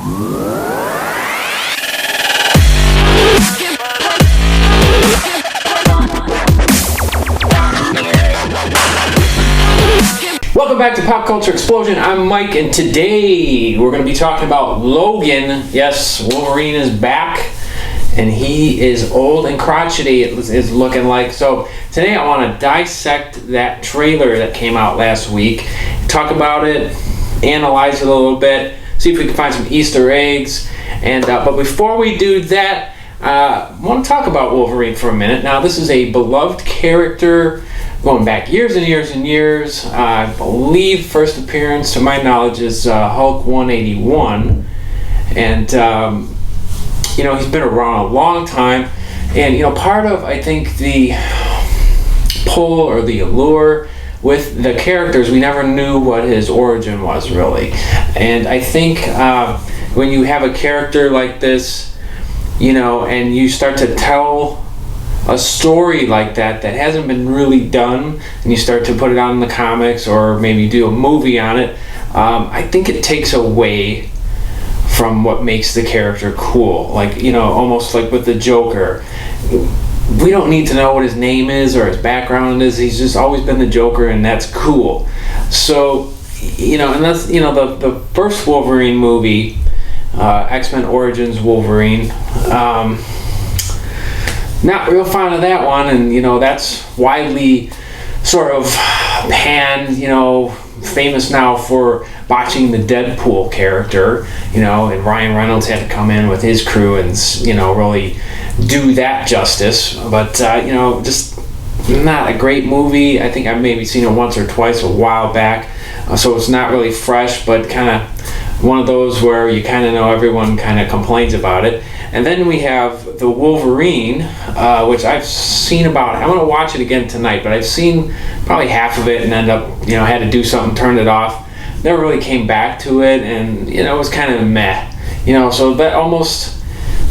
Welcome back to Pop Culture Explosion. I'm Mike, and today we're going to be talking about Logan. Yes, Wolverine is back, and he is old and crotchety, it is looking like. So today I want to dissect that trailer that came out last week, talk about it, analyze it a little bit, see if we can find some Easter eggs. And but before we do that, I want to talk about Wolverine for a minute. Now, this is a beloved character going back years and years and years. I believe first appearance, to my knowledge, is Hulk 181. And, he's been around a long time. And, part of, I think, the pull or the allure with the characters, we never knew what his origin was, really. And I think when you have a character like this, and you start to tell a story like that hasn't been really done, and you start to put it out in the comics or maybe do a movie on it, I think it takes away from what makes the character cool. Like, almost like with the Joker. We don't need to know what his name is or his background is. He's just always been the Joker, and that's cool. So, and that's, the first Wolverine movie, X-Men Origins Wolverine, not real fond of that one, and that's widely sort of panned, famous now for botching the Deadpool character, and Ryan Reynolds had to come in with his crew and really do that justice. But just not a great movie. I think I've maybe seen it once or twice a while back, so it's not really fresh, but kind of one of those where you kind of know everyone kind of complains about it. And then we have the Wolverine, which I've seen about. I'm going to watch it again tonight, but I've seen probably half of it and end up, had to do something, turned it off. Never really came back to it, and it was kind of meh. So that almost,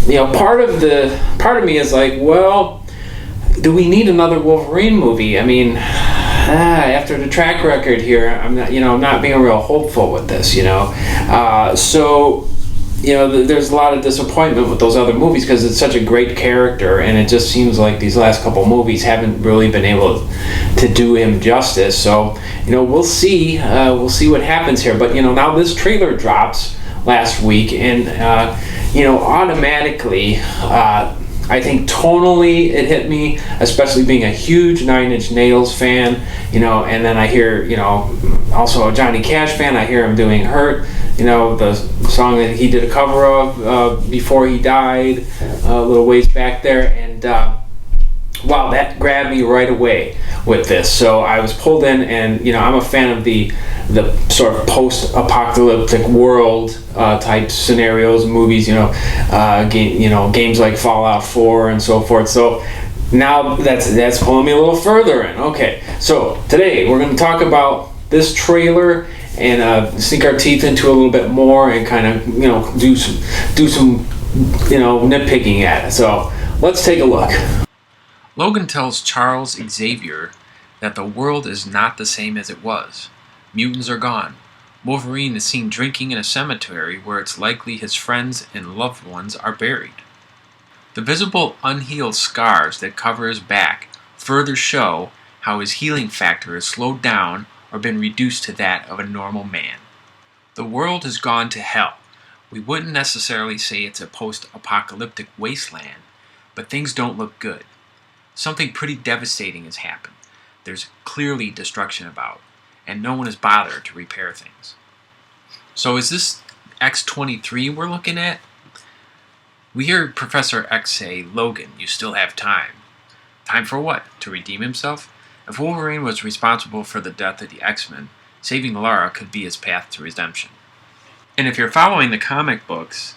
part of me is like, well, do we need another Wolverine movie? I mean, after the track record here, I'm not being real hopeful with this. So. There's a lot of disappointment with those other movies because it's such a great character, and it just seems like these last couple movies haven't really been able to do him justice. So, we'll see. We'll see what happens here. But, now this trailer drops last week, and, automatically, I think tonally it hit me, especially being a huge Nine Inch Nails fan, and then I hear, also a Johnny Cash fan. I hear him doing Hurt, the song that he did a cover of before he died, a little ways back there, and wow, that grabbed me right away with this. So I was pulled in, and I'm a fan of the sort of post-apocalyptic world type scenarios, movies, games like Fallout 4 and so forth. So now that's pulling me a little further in. Okay, so today we're going to talk about this trailer and sink our teeth into a little bit more and kind of do some nitpicking at it. So let's take a look. Logan tells Charles Xavier that the world is not the same as it was. Mutants are gone. Wolverine is seen drinking in a cemetery where it's likely his friends and loved ones are buried. The visible unhealed scars that cover his back further show how his healing factor has slowed down or been reduced to that of a normal man. The world has gone to hell. We wouldn't necessarily say it's a post-apocalyptic wasteland, but things don't look good. Something pretty devastating has happened. There's clearly destruction about, and no one is bothered to repair things. So is this X-23 we're looking at? We hear Professor X say, "Logan, you still have time." Time for what? To redeem himself? If Wolverine was responsible for the death of the X-Men, saving Lara could be his path to redemption. And if you're following the comic books,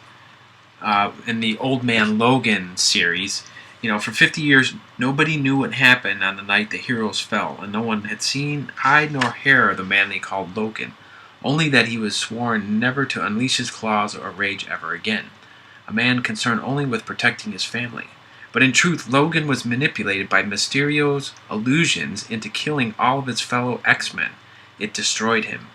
in the Old Man Logan series, for 50 years, nobody knew what happened on the night the heroes fell, and no one had seen hide nor hair of the man they called Logan, only that he was sworn never to unleash his claws or rage ever again, a man concerned only with protecting his family. But in truth, Logan was manipulated by Mysterio's illusions into killing all of his fellow X-Men. It destroyed him.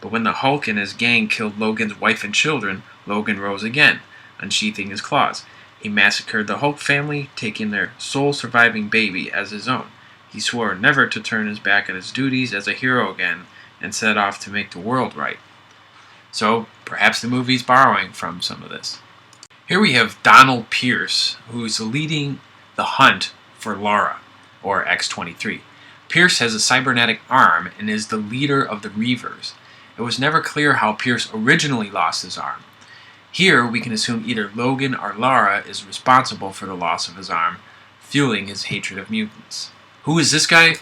But when the Hulk and his gang killed Logan's wife and children, Logan rose again, unsheathing his claws. He massacred the Hulk family, taking their sole surviving baby as his own. He swore never to turn his back on his duties as a hero again, and set off to make the world right. So, perhaps the movie's borrowing from some of this. Here we have Donald Pierce, who's leading the hunt for Laura, or X-23. Pierce has a cybernetic arm and is the leader of the Reavers. It was never clear how Pierce originally lost his arm. Here, we can assume either Logan or Lara is responsible for the loss of his arm, fueling his hatred of mutants. Who is this guy?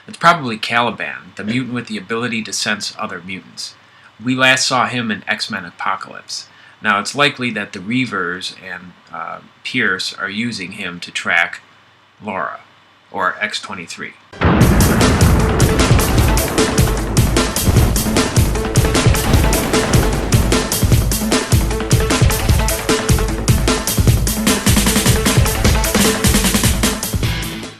It's probably Caliban, the mutant with the ability to sense other mutants. We last saw him in X-Men Apocalypse. Now, it's likely that the Reavers and Pierce are using him to track Laura, or X-23.